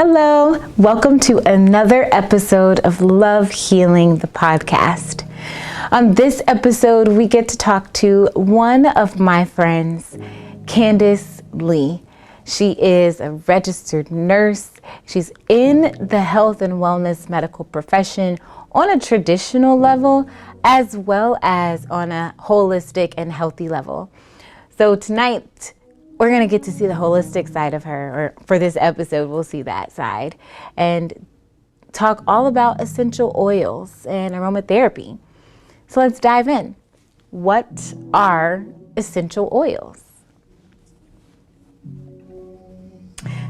Hello, welcome to another episode of Love Healing, the podcast. On this episode, we get to talk to one of my friends, Kayndise Lee. She is a registered nurse. She's in the health and wellness medical profession on a traditional level, as well as on a holistic and healthy level. So tonight, we're going to get to see the holistic side of her, or for this episode, we'll see that side, and talk all about essential oils and aromatherapy. So let's dive in. What are essential oils?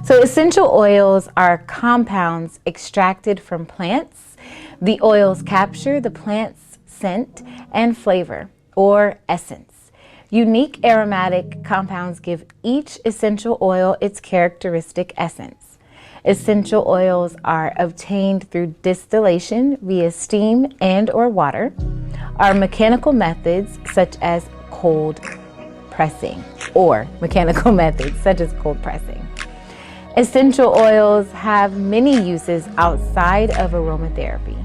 So essential oils are compounds extracted from plants. The oils capture the plant's scent and flavor, or essence. Unique aromatic compounds give each essential oil its characteristic essence. Essential oils are obtained through distillation via steam and or water, are mechanical methods such as cold pressing, Essential oils have many uses outside of aromatherapy.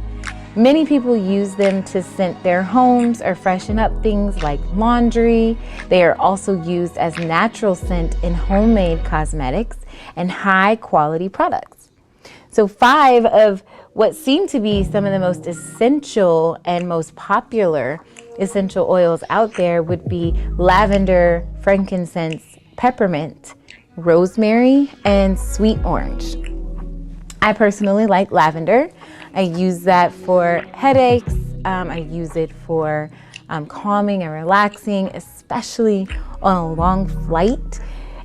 Many people use them to scent their homes or freshen up things like laundry. They are also used as natural scent in homemade cosmetics and high quality products. So 5 of what seem to be some of the most essential and most popular essential oils out there would be lavender, frankincense, peppermint, rosemary, and sweet orange. I personally like lavender. I use that for headaches. I use it for calming and relaxing, especially on a long flight.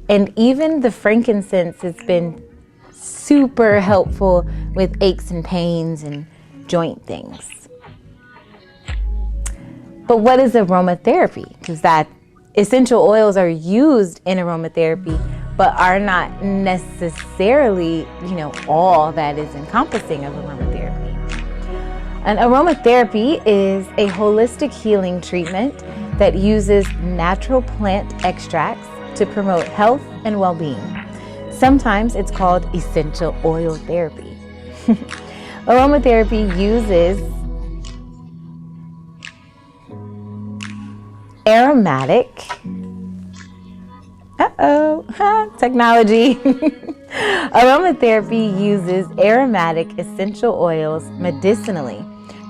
And even the frankincense has been super helpful with aches and pains and joint things. But what is aromatherapy? Because that essential oils are used in aromatherapy, but are not necessarily, all that is encompassing of aromatherapy. An aromatherapy is a holistic healing treatment that uses natural plant extracts to promote health and well-being. Sometimes it's called essential oil therapy. Aromatherapy uses aromatic technology. Aromatherapy uses aromatic essential oils medicinally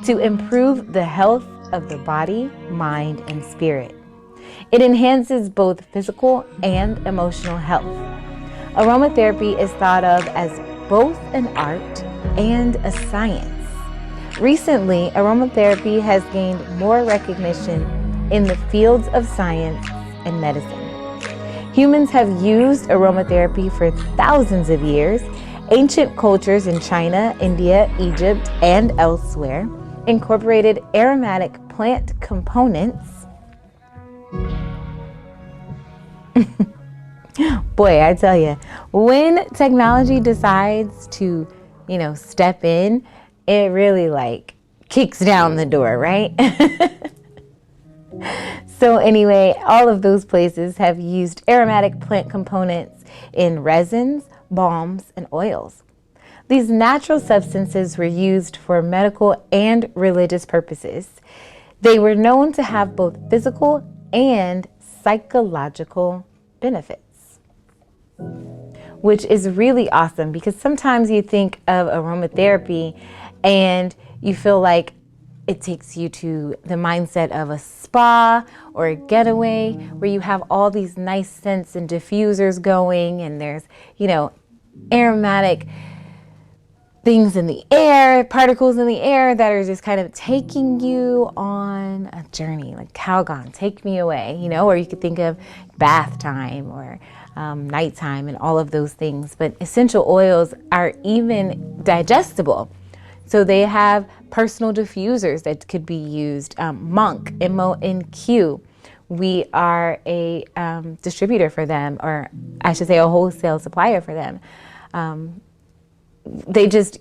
to improve the health of the body, mind, and spirit. It enhances both physical and emotional health. Aromatherapy is thought of as both an art and a science. Recently, aromatherapy has gained more recognition in the fields of science and medicine. Humans have used aromatherapy for thousands of years. Ancient cultures in China, India, Egypt, and elsewhere incorporated aromatic plant components. Boy, I tell you, when technology decides to, step in, it really kicks down the door, right? So anyway, all of those places have used aromatic plant components in resins, balms, and oils. These natural substances were used for medical and religious purposes. They were known to have both physical and psychological benefits, which is really awesome because sometimes you think of aromatherapy and you feel like it takes you to the mindset of a spa or a getaway where you have all these nice scents and diffusers going, and there's, aromatic things in the air, particles in the air that are just kind of taking you on a journey, like Calgon, take me away, or you could think of bath time or nighttime and all of those things. But essential oils are even digestible. So they have personal diffusers that could be used. Monk, MONQ. We are a distributor for them, or I should say a wholesale supplier for them.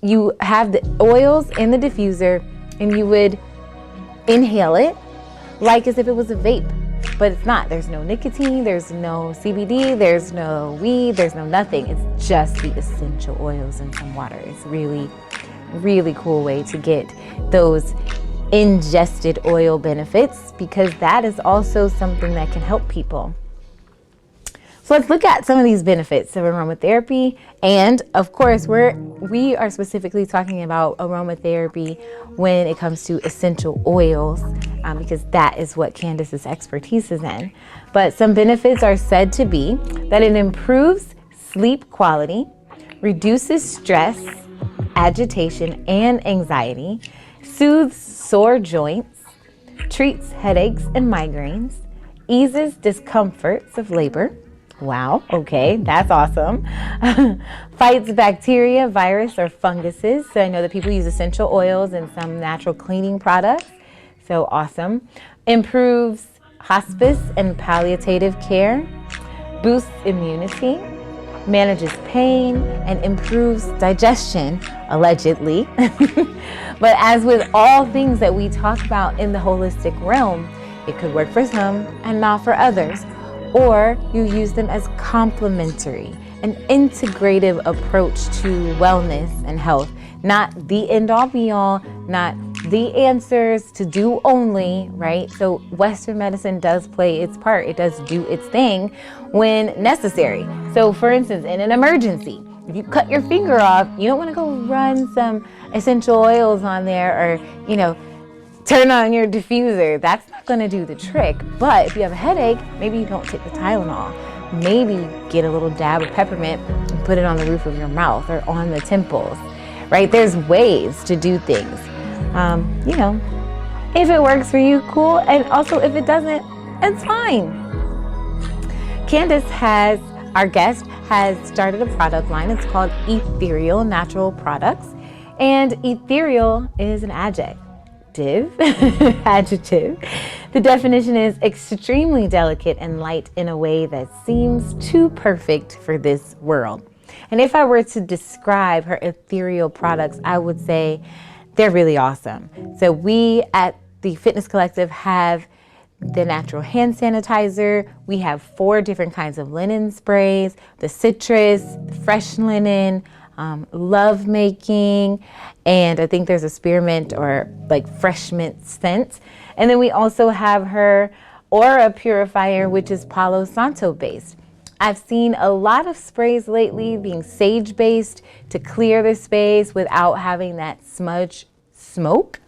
You have the oils in the diffuser and you would inhale it like as if it was a vape, but it's not. There's no nicotine, there's no CBD, there's no weed, there's no nothing. It's just the essential oils and some water. It's really, really cool way to get those ingested oil benefits, because that is also something that can help people. So let's look at some of these benefits of aromatherapy. And of course, we are specifically talking about aromatherapy when it comes to essential oils, because that is what Kayndis's expertise is in. But some benefits are said to be that it improves sleep quality, reduces stress, agitation, and anxiety, soothes sore joints, treats headaches and migraines, eases discomforts of labor. Wow, okay, that's awesome. Fights bacteria, virus, or funguses. So I know that people use essential oils and some natural cleaning products. So awesome. Improves hospice and palliative care, boosts immunity, manages pain, and improves digestion, allegedly. But as with all things that we talk about in the holistic realm, it could work for some and not for others. Or you use them as complementary, an integrative approach to wellness and health. Not the end-all be-all, not the answers to do only, right? So Western medicine does play its part. It does do its thing when necessary. So for instance, in an emergency, if you cut your finger off, you don't want to go run some essential oils on there, or, turn on your diffuser. That's not going to do the trick. But if you have a headache, maybe you don't take the Tylenol. Maybe get a little dab of peppermint and put it on the roof of your mouth or on the temples, right? There's ways to do things. If it works for you, cool. And also if it doesn't, it's fine. Our guest has started a product line. It's called Ethereal Natural Products. And ethereal is an adjective. Adjective. The definition is extremely delicate and light in a way that seems too perfect for this world. And if I were to describe her ethereal products, I would say they're really awesome. So we at the Fitness Collective have the natural hand sanitizer. We have 4 different kinds of linen sprays, the citrus, the fresh linen, love making, and I think there's a spearmint or like fresh mint scent. And then we also have her aura purifier, which is Palo Santo based. I've seen a lot of sprays lately being sage based to clear the space without having that smudge smoke.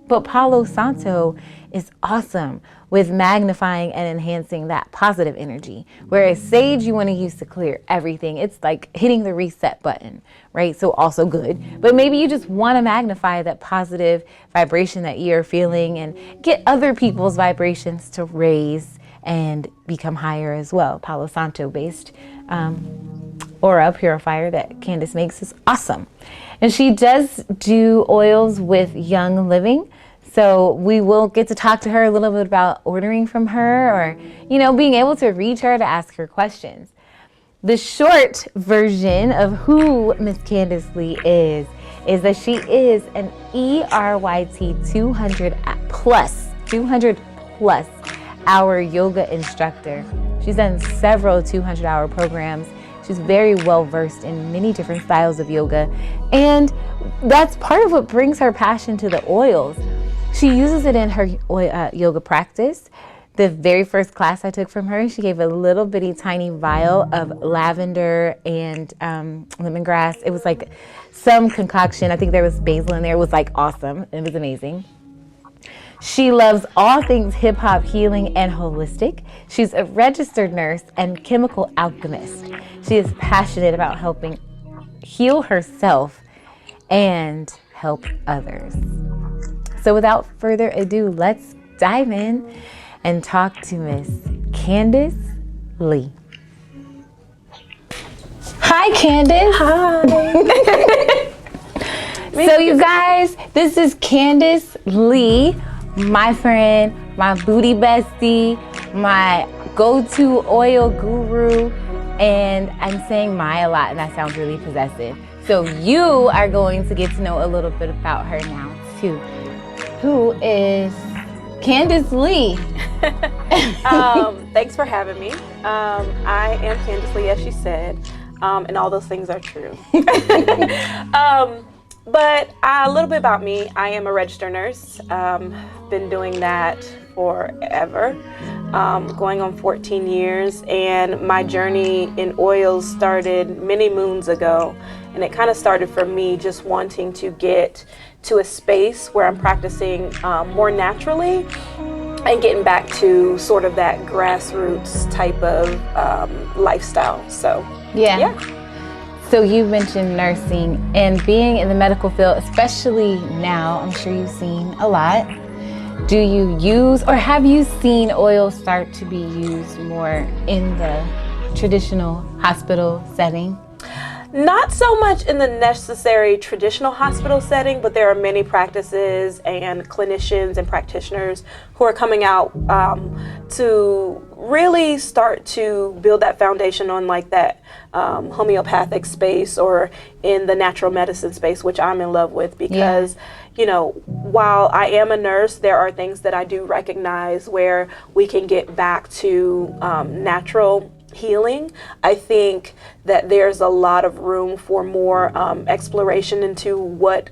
But Palo Santo is awesome with magnifying and enhancing that positive energy. Whereas sage, you want to use to clear everything. It's like hitting the reset button, right? So also good. But maybe you just want to magnify that positive vibration that you're feeling and get other people's vibrations to raise and become higher as well. Palo Santo based aura purifier that Kayndise makes is awesome. And she does do oils with Young Living. So we will get to talk to her a little bit about ordering from her, or, being able to reach her to ask her questions. The short version of who Miss Kayndise Lee is that she is an ERYT 200 plus hour yoga instructor. She's done several 200-hour programs. She's very well versed in many different styles of yoga. And that's part of what brings her passion to the oils. She uses it in her yoga practice. The very first class I took from her, she gave a little bitty tiny vial of lavender and lemongrass. It was like some concoction. I think there was basil in there. It was like awesome. It was amazing. She loves all things hip hop, healing, and holistic. She's a registered nurse and chemical alchemist. She is passionate about helping heal herself and help others. So without further ado, let's dive in and talk to Miss Kayndise Lee. Hi, Kayndise. Hi. So you guys, this is Kayndise Lee, my friend, my booty bestie, my go-to oil guru, and I'm saying my a lot, and that sounds really possessive. So you are going to get to know a little bit about her now, too. Who is Kayndise Lee? Thanks for having me. I am Kayndise Lee, as she said, and all those things are true. But a little bit about me. I am a registered nurse. Been doing that forever, going on 14 years. And my journey in oils started many moons ago. And it kind of started for me just wanting to get to a space where I'm practicing more naturally and getting back to sort of that grassroots type of lifestyle. So, yeah. So you mentioned nursing and being in the medical field, especially now, I'm sure you've seen a lot. Do you use, or have you seen oils start to be used more in the traditional hospital setting? Not so much in the necessary traditional hospital setting, but there are many practices and clinicians and practitioners who are coming out to really start to build that foundation on like that homeopathic space or in the natural medicine space, which I'm in love with because, you know, while I am a nurse, there are things that I do recognize where we can get back to natural healing. I think that there's a lot of room for more exploration into what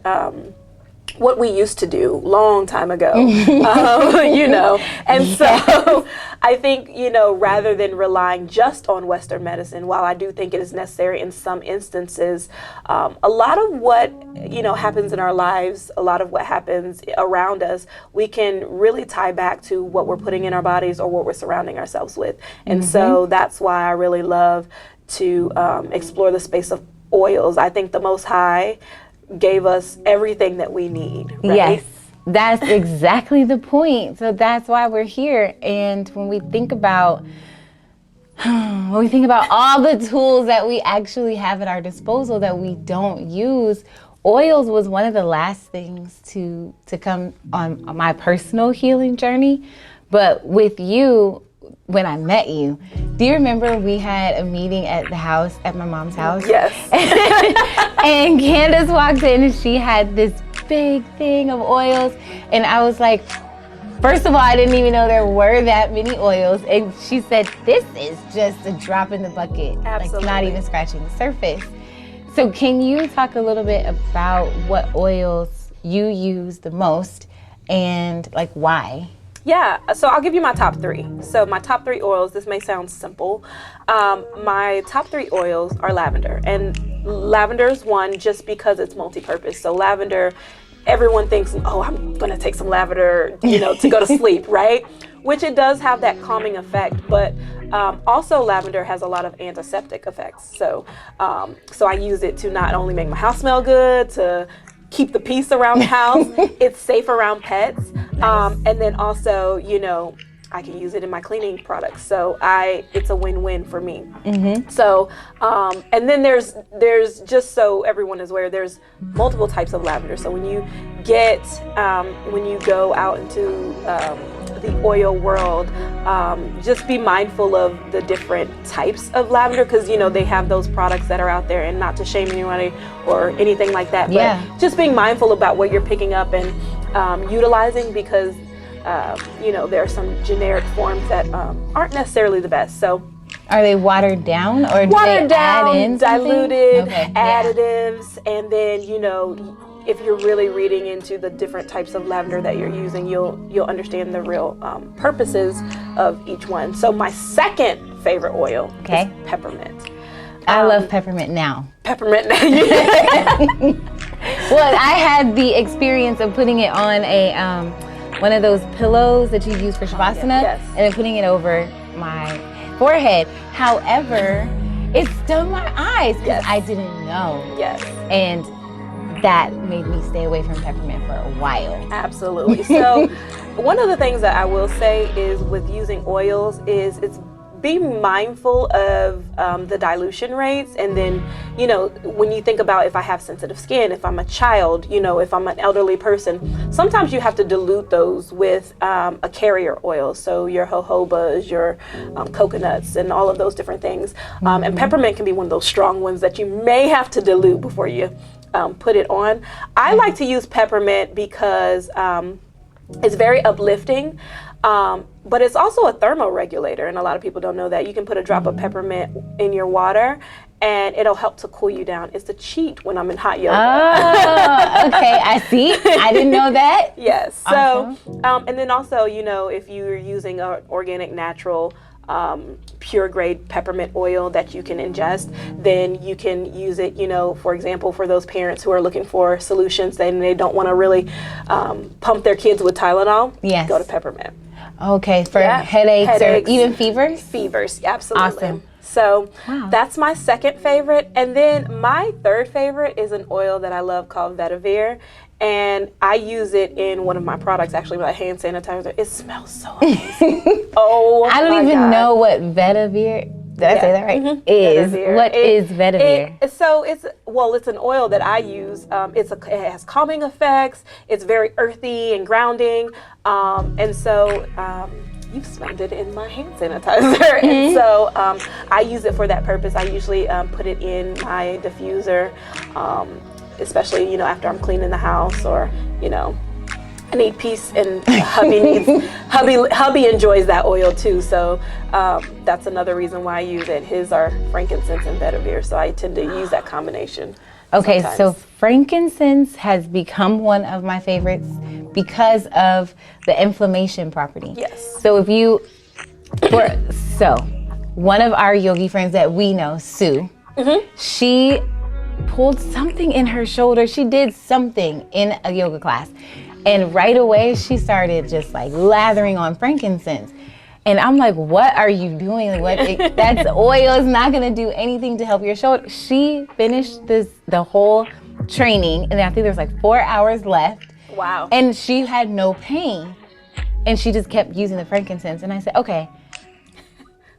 we used to do long time ago, you know, and so I think, you know, rather than relying just on Western medicine, while I do think it is necessary in some instances, a lot of what, you know, happens in our lives, a lot of what happens around us, we can really tie back to what we're putting in our bodies or what we're surrounding ourselves with. And so that's why I really love to explore the space of oils. I think the Most High gave us everything that we need, right? Yes, that's exactly the point. So that's why we're here. And when we think about all the tools that we actually have at our disposal that we don't use, oils was one of the last things to come on my personal healing journey. But with you, when I met you, do you remember we had a meeting at the house, at my mom's house? Yes. And Kayndise walked in and she had this big thing of oils. And I was like, first of all, I didn't even know there were that many oils. And she said, this is just a drop in the bucket. Absolutely. Like not even scratching the surface. So can you talk a little bit about what oils you use the most and like why? Yeah, so I'll give you my top three. So my top three oils, this may sound simple. My top three oils are lavender. And lavender is one just because it's multi-purpose. So lavender, everyone thinks, oh, I'm gonna take some lavender, you know, to go to sleep, right? Which it does have that calming effect, but also lavender has a lot of antiseptic effects. So, so I use it to not only make my house smell good, to keep the peace around the house. It's safe around pets. And then also, you know, I can use it in my cleaning products. So it's a win-win for me. So, and then there's just so everyone is aware, there's multiple types of lavender. So when you go out into the oil world, just be mindful of the different types of lavender because, you know, they have those products that are out there, and not to shame anybody or anything like that, but just being mindful about what you're picking up and utilizing because, you know, there are some generic forms that aren't necessarily the best. So are they watered down or do they add in diluted, additives, and then, you know, if you're really reading into the different types of lavender that you're using, you'll understand the real purposes of each one. So my second favorite oil is peppermint. I love peppermint now. Peppermint now. Well, I had the experience of putting it on a one of those pillows that you use for Shavasana, and then putting it over my forehead. However, it stung my eyes because I didn't know. And that made me stay away from peppermint for a while. Absolutely. So one of the things that I will say is with using oils is be mindful of the dilution rates. And then, you know, when you think about if I have sensitive skin, if I'm a child, you know, if I'm an elderly person, sometimes you have to dilute those with a carrier oil. So your jojobas, your coconuts, and all of those different things. And peppermint can be one of those strong ones that you may have to dilute before you put it on. I like to use peppermint because it's very uplifting. But it's also a thermoregulator, and a lot of people don't know that. You can put a drop of peppermint in your water, and it'll help to cool you down. It's the cheat when I'm in hot yoga. Oh, okay, I see. I didn't know that. Yes. Awesome. So, and then also, if you're using an organic, natural, pure grade peppermint oil that you can ingest, then you can use it, for example, for those parents who are looking for solutions and they don't want to really pump their kids with Tylenol. Yes. Go to peppermint. Okay, for headaches or even fevers? Fevers, absolutely. Awesome. So Wow. that's my second favorite. And then my third favorite is an oil that I love called vetiver. And I use it in one of my products, actually, my hand sanitizer. It smells so amazing. I don't even know what vetiver, did I say that right? Is. Vetiver. What is vetiver? So it's an oil that I use. It has calming effects. It's very earthy and grounding. And so you've smelled it in my hand sanitizer. And so I use it for that purpose. I usually put it in my diffuser, especially, after I'm cleaning the house, or, I need peace, and hubby enjoys that oil too. So that's another reason why I use it. His are frankincense and vetiver, so I tend to use that combination. Okay, sometimes. so frankincense has become one of my favorites because of the inflammation property. Yes. So one of our yogi friends that we know, Sue, she pulled something in her shoulder. She did something in a yoga class. And right away, she started just like lathering on frankincense. And I'm like, what are you doing? That's oil. It's not going to do anything to help your shoulder. She finished the whole training, and I think there's like 4 hours left. Wow. And she had no pain. And she just kept using the frankincense. And I said, okay,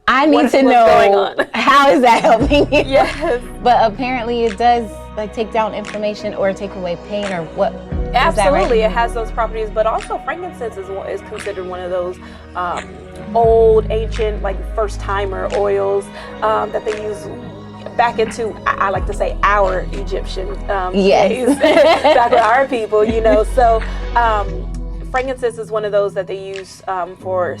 I need to know how is that helping you? Yes. But apparently it does take down inflammation or take away pain, or what? Absolutely, it has those properties, but also frankincense is considered one of those old, ancient, first timer oils that they use back into, I like to say, our Egyptian days, back with our people, So frankincense is one of those that they use for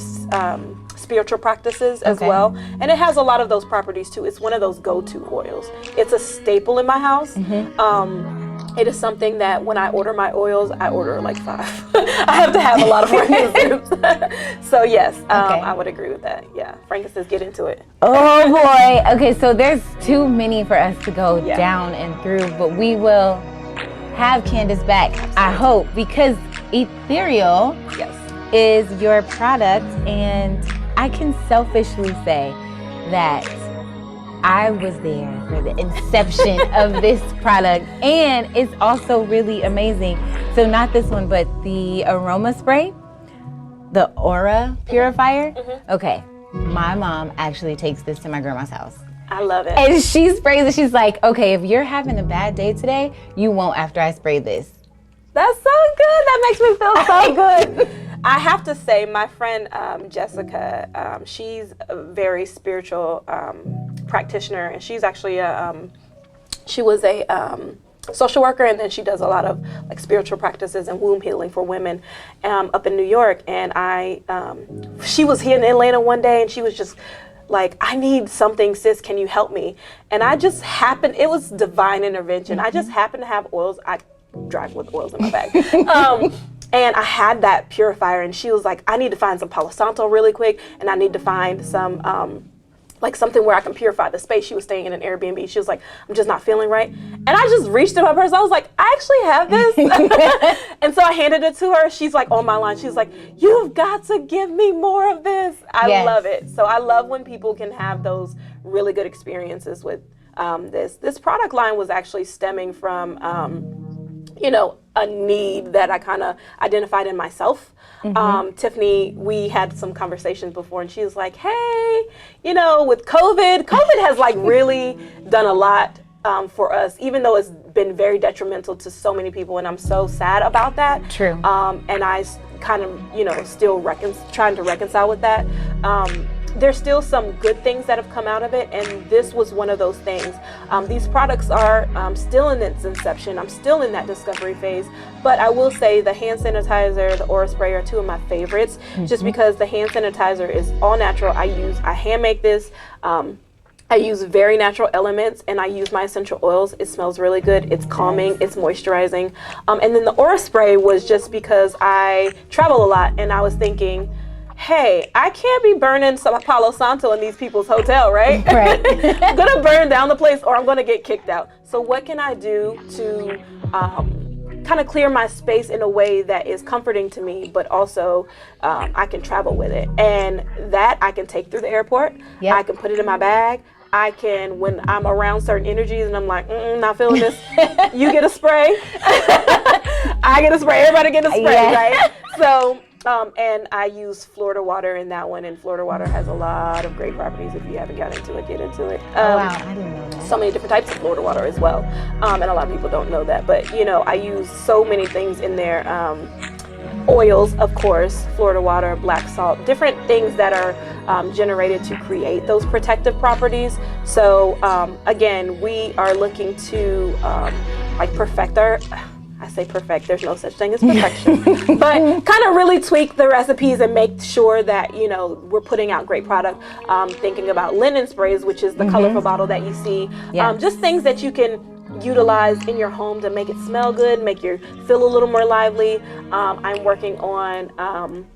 spiritual practices as well, and it has a lot of those properties too. It's one of those go-to oils. It's a staple in my house. It is something that when I order my oils, I order like 5. I have to have a lot of frankincense. So yes, I would agree with that. Yeah, frankincense, get into it. Oh boy. Okay, so there's too many for us to go down and through, but we will have Kayndise back, I hope, because Ethereal is your product, and I can selfishly say that I was there for the inception of this product, and it's also really amazing. So not this one, but the aroma spray, the aura purifier. Okay, my mom actually takes this to my grandma's house. I love it. And she sprays it. She's like, okay, if you're having a bad day today, you won't after I spray this. That's so good. That makes me feel so good. I have to say, my friend Jessica, she's a very spiritual practitioner, and she's actually she was a social worker, and then she does a lot of spiritual practices and womb healing for women up in New York. And she was here in Atlanta one day, and she was just like, I need something, sis, can you help me? And I just happened, it was divine intervention. I just happened to have oils. I drive with oils in my bag. And I had that purifier, and she was like, I need to find some Palo Santo really quick, and I need to find some, something where I can purify the space. She was staying in an Airbnb. She was like, I'm just not feeling right. And I just reached in my purse. I was like, I actually have this. And so I handed it to her. She's like on my line. She's like, you've got to give me more of this. I love it. So I love when people can have those really good experiences with this. This product line was actually stemming from, a need that I kind of identified in myself. Tiffany, we had some conversations before, and she was like, hey, with COVID has really done a lot for us, even though it's been very detrimental to so many people, and I'm so sad about that. True. And I kind of, still trying to reconcile with that. there's still some good things that have come out of it, and this was one of those things. These products are still in its inception. I'm still in that discovery phase, but I will say the hand sanitizer, the aura spray are two of my favorites, just because the hand sanitizer is all natural. I hand make this. I use very natural elements, and I use my essential oils. It smells really good. It's calming. It's moisturizing. And then the aura spray was just because I travel a lot, and I was thinking, hey, I can't be burning some Palo Santo in these people's hotel, right? Right. I'm gonna burn down the place, or I'm gonna get kicked out. So what can I do to kind of clear my space in a way that is comforting to me, but also I can travel with it? And that I can take through the airport. Yep. I can put it in my bag. I can, when I'm around certain energies and I'm like, not feeling this, you get a spray. I get a spray. Everybody get a spray, right? So, and I use Florida water in that one, and Florida water has a lot of great properties. If you haven't got into it, get into it. Oh, wow, I didn't know that. So many different types of Florida water as well, and a lot of people don't know that. But I use so many things in there. Oils, of course, Florida water, black salt, different things that are generated to create those protective properties. So again, we are looking to perfect our. I say perfect, there's no such thing as perfection, but kind of really tweak the recipes and make sure that, we're putting out great product. Thinking about linen sprays, which is the colorful bottle that you see. Yeah. Just things that you can utilize in your home to make it smell good, make you feel a little more lively. I'm working on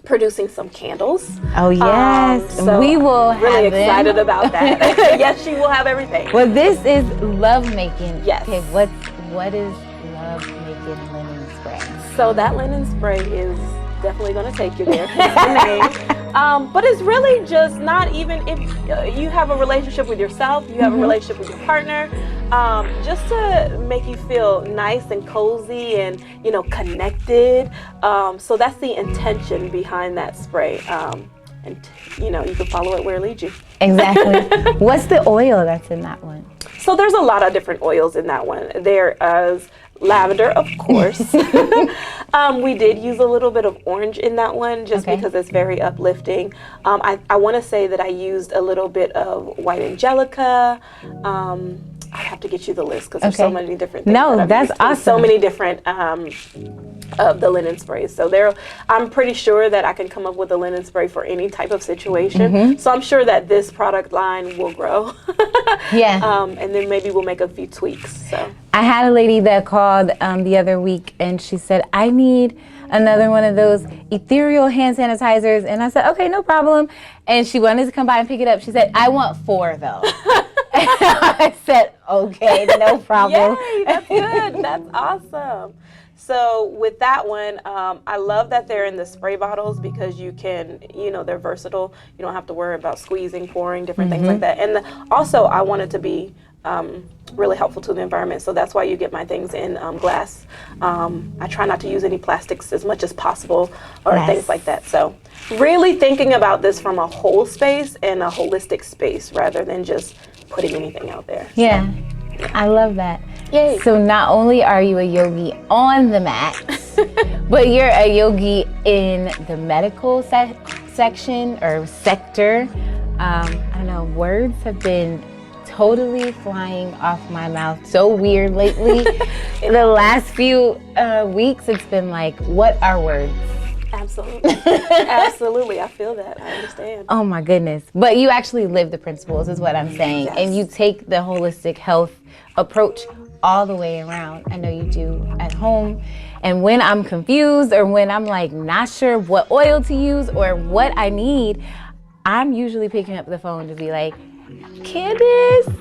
producing some candles. Oh yes, so we will have really excited them. about that. Yes, she will have everything. Well, this is love making. Yes. Okay, what is love making linen spray? So that linen spray is definitely going to take you there. That's the name. But it's really just not even if you have a relationship with yourself, you have a relationship with your partner, just to make you feel nice and cozy and connected. So that's the intention behind that spray. And you can follow it where it leads you. Exactly. What's the oil that's in that one? So there's a lot of different oils in that one. There is lavender, of course. We did use a little bit of orange in that one just because it's very uplifting. I want to say that I used a little bit of white angelica. I have to get you the list because there's so many different things. No, that's awesome. So many different of the linen sprays. So I'm pretty sure that I can come up with a linen spray for any type of situation. So I'm sure that this product line will grow. Yeah. And then maybe we'll make a few tweaks. So I had a lady that called the other week, and she said, I need another one of those ethereal hand sanitizers. And I said, okay, no problem. And she wanted to come by and pick it up. She said, I want 4 though. I said, okay, no problem. Yay, that's good. That's awesome. So with that one, I love that they're in the spray bottles because you can, they're versatile. You don't have to worry about squeezing, pouring, different things like that. And also, I want it to be really helpful to the environment. So that's why you get my things in glass. I try not to use any plastics as much as possible or things like that. So really thinking about this from a whole space and a holistic space rather than just putting anything out there. Yeah, I love that. Yay. So not only are you a yogi on the mat, but you're a yogi in the medical section or sector. I don't know, words have been totally flying off my mouth so weird lately. In the last few weeks, it's been like, what are words? Absolutely. Absolutely. I feel that. I understand. Oh my goodness. But you actually live the principles is what I'm saying. Yes. And you take the holistic health approach all the way around. I know you do at home. And when I'm confused or when I'm like not sure what oil to use or what I need, I'm usually picking up the phone to be like, Kayndise,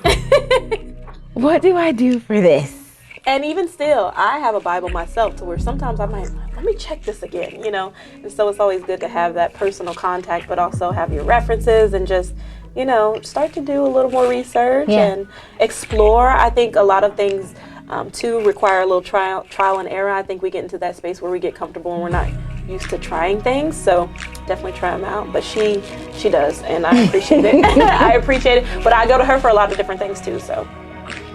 what do I do for this? And even still, I have a Bible myself to where sometimes I might, let me check this again, And so it's always good to have that personal contact, but also have your references and just, start to do a little more research and explore. I think a lot of things, too, require a little trial and error. I think we get into that space where we get comfortable and we're not used to trying things. So definitely try them out. But she does, and I appreciate it. I appreciate it. But I go to her for a lot of different things, too, so.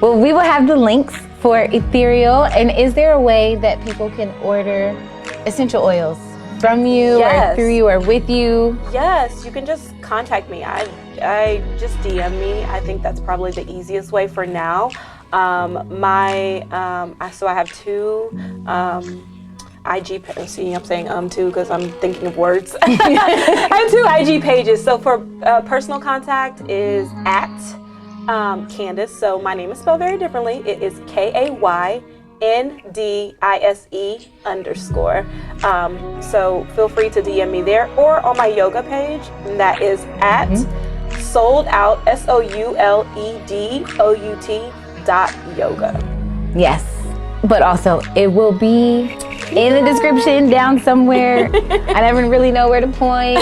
Well, we will have the links for ethereal. And is there a way that people can order essential oils from you or through you or with you? Yes, you can just contact me. I just DM me. I think that's probably the easiest way for now. So I have two IG. See, I'm saying two because I'm thinking of words. I have two IG pages. So for personal contact is at Kayndise. So my name is spelled very differently. It is KAYNDISE_. So feel free to DM me there or on my yoga page. And that is at soldedout SOULEDOUT.yoga. Yes, but also it will be in the description down somewhere. I never really know where to point.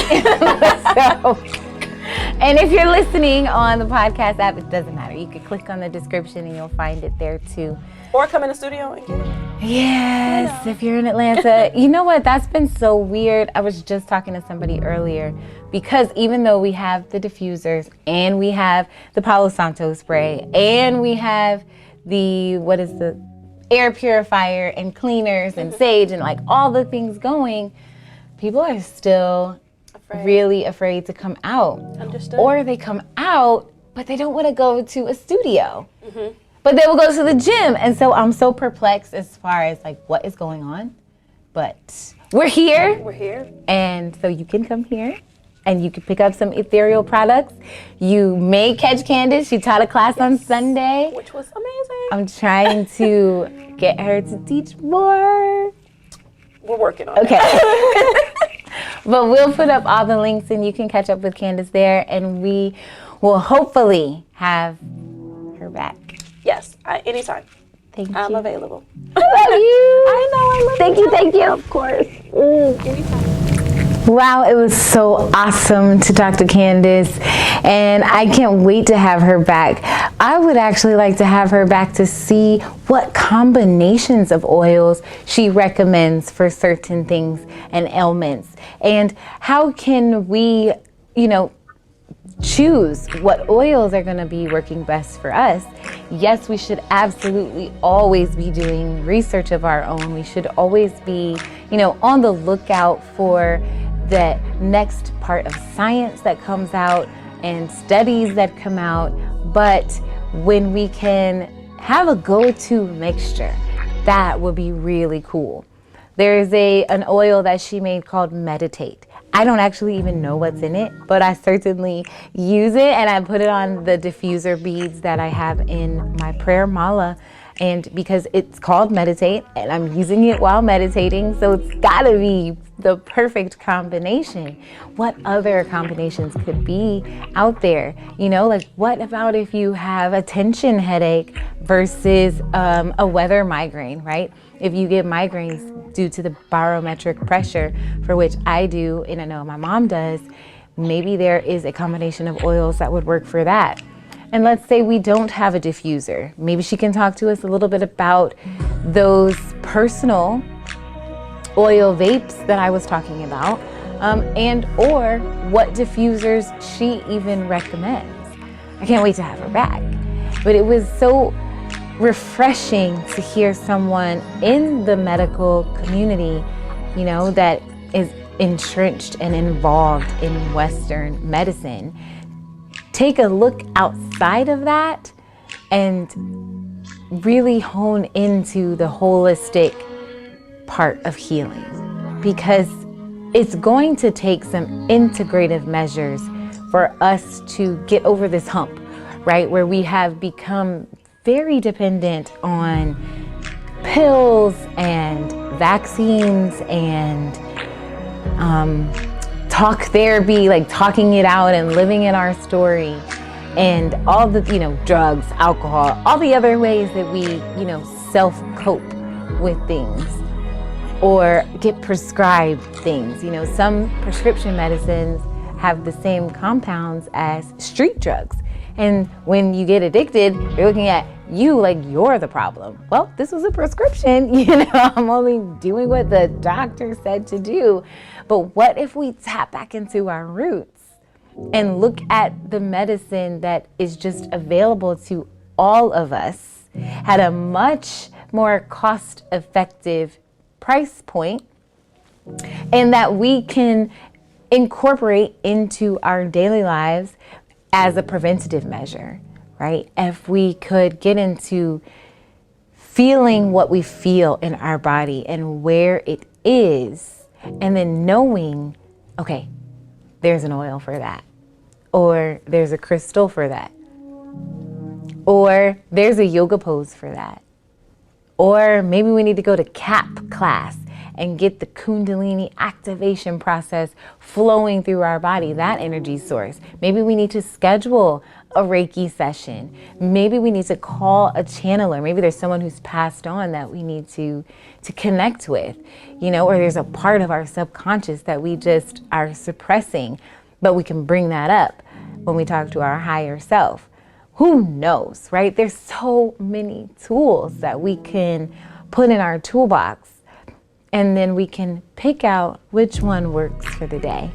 And if you're listening on the podcast app, it doesn't matter. You can click on the description and you'll find it there too. Or come in the studio and get it. Yes, if you're in Atlanta. You know what? That's been so weird. I was just talking to somebody earlier because even though we have the diffusers and we have the Palo Santo spray and we have the air purifier and cleaners and sage and like all the things going, people are still really afraid to come out. Understood. Or they come out, but they don't want to go to a studio. But they will go to the gym. And so I'm so perplexed as far as like what is going on. But we're here. We're here. And so you can come here and you can pick up some ethereal products. You may catch Kayndise. She taught a class on Sunday, which was amazing. I'm trying to get her to teach more. We're working on it. Okay. But we'll put up all the links and you can catch up with Kayndise there, and we will hopefully have her back. Yes, anytime. Thank you. I'm available. I love you. I know, I love you. Thank you. Of course. Anytime. Wow, it was so awesome to talk to Kayndise, and I can't wait to have her back. I would actually like to have her back to see what combinations of oils she recommends for certain things and ailments, and how can we, choose what oils are going to be working best for us. Yes, we should absolutely always be doing research of our own. We should always be, on the lookout for the next part of science that comes out and studies that come out. But when we can have a go-to mixture, that would be really cool. There's an oil that she made called Meditate. I don't actually even know what's in it, but I certainly use it, and I put it on the diffuser beads that I have in my prayer mala. And because it's called Meditate and I'm using it while meditating, so it's gotta be the perfect combination. What other combinations could be out there? Like what about if you have a tension headache versus a weather migraine, right? If you get migraines due to the barometric pressure, for which I do, and I know my mom does, maybe there is a combination of oils that would work for that. And let's say we don't have a diffuser. Maybe she can talk to us a little bit about those personal oil vapes that I was talking about, and or what diffusers she even recommends. I can't wait to have her back. But it was so refreshing to hear someone in the medical community, that is entrenched and involved in Western medicine, take a look outside of that and really hone into the holistic part of healing, because it's going to take some integrative measures for us to get over this hump, right? Where we have become very dependent on pills and vaccines and talk therapy, like talking it out and living in our story, and all the, drugs, alcohol, all the other ways that we, self-cope with things or get prescribed things. Some prescription medicines have the same compounds as street drugs. And when you get addicted, you're looking at you like you're the problem. Well, this was a prescription, I'm only doing what the doctor said to do. But what if we tap back into our roots and look at the medicine that is just available to all of us at a much more cost-effective price point, and that we can incorporate into our daily lives as a preventative measure, right? If we could get into feeling what we feel in our body and where it is, and then knowing, okay, there's an oil for that, or there's a crystal for that, or there's a yoga pose for that, or maybe we need to go to CAP class and get the Kundalini activation process flowing through our body, that energy source. Maybe we need to schedule a Reiki session. Maybe we need to call a channeler. Maybe there's someone who's passed on that we need to connect with, or there's a part of our subconscious that we just are suppressing, but we can bring that up when we talk to our higher self. Who knows, right? There's so many tools that we can put in our toolbox, and then we can pick out which one works for the day.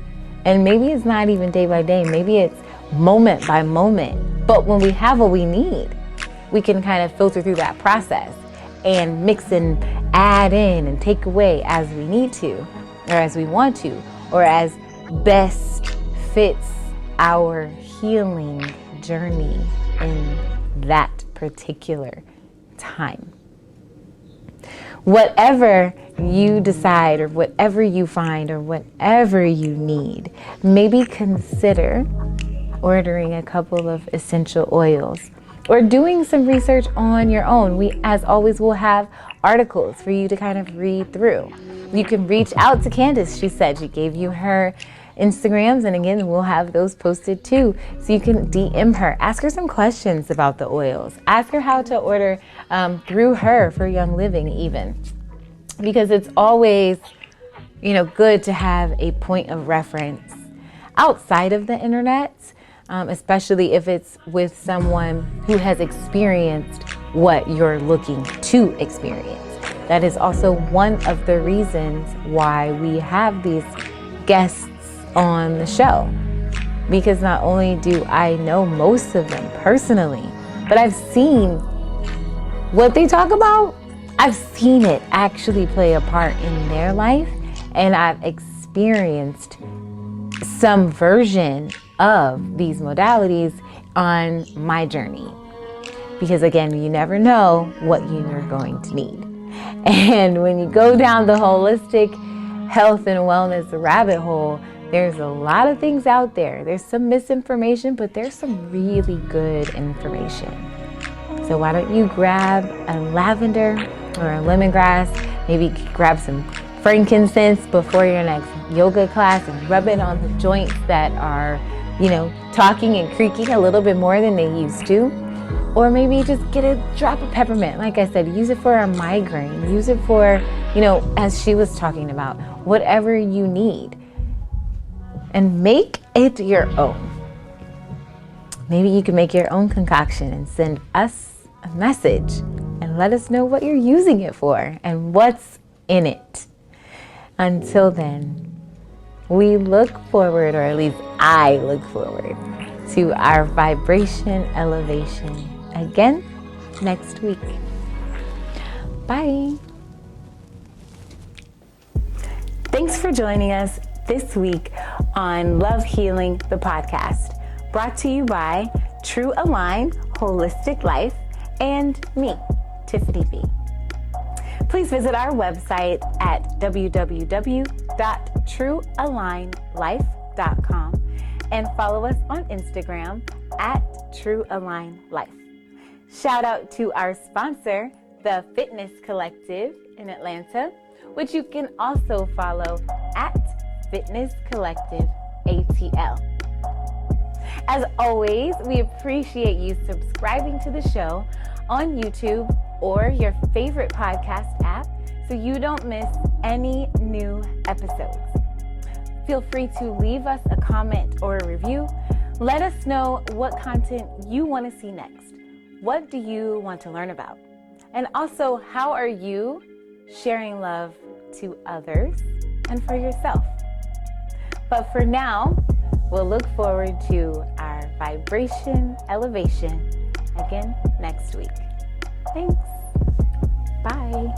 And maybe it's not even day by day, maybe it's moment by moment. But when we have what we need, we can kind of filter through that process and mix and add in and take away as we need to, or as we want to, or as best fits our healing journey in that particular time. Whatever you decide, or whatever you find, or whatever you need, maybe consider ordering a couple of essential oils or doing some research on your own. We, as always, will have articles for you to kind of read through. You can reach out to Kayndise. She said she gave you her Instagrams, and again, we'll have those posted too. So you can DM her, ask her some questions about the oils, ask her how to order through her for Young Living even, because it's always, good to have a point of reference outside of the internet, especially if it's with someone who has experienced what you're looking to experience. That is also one of the reasons why we have these guests on the show, because not only do I know most of them personally, but I've seen what they talk about. I've seen it actually play a part in their life, and I've experienced some version of these modalities on my journey, because again, you never know what you're going to need. And when you go down the holistic health and wellness rabbit hole, there's a lot of things out there. There's some misinformation, but there's some really good information. So why don't you grab a lavender or a lemongrass, maybe grab some frankincense before your next yoga class and rub it on the joints that are, talking and creaking a little bit more than they used to. Or maybe just get a drop of peppermint. Like I said, use it for a migraine. Use it for, as she was talking about, whatever you need. And make it your own. Maybe you can make your own concoction and send us a message and let us know what you're using it for and what's in it. Until then, we look forward, or at least I look forward, to our vibration elevation again next week. Bye. Thanks for joining us this week on Love Healing, the podcast, brought to you by True Align Holistic Life and me, Tiffany B. Please visit our website at www.truealignlife.com and follow us on Instagram at True Align Life. Shout out to our sponsor, the Fitness Collective in Atlanta, which you can also follow at Fitness Collective ATL. As always, we appreciate you subscribing to the show on YouTube or your favorite podcast app so you don't miss any new episodes. Feel free to leave us a comment or a review. Let us know what content you want to see next. What do you want to learn about? And also, how are you sharing love to others and for yourself? But for now, we'll look forward to our vibration elevation again next week. Thanks. Bye.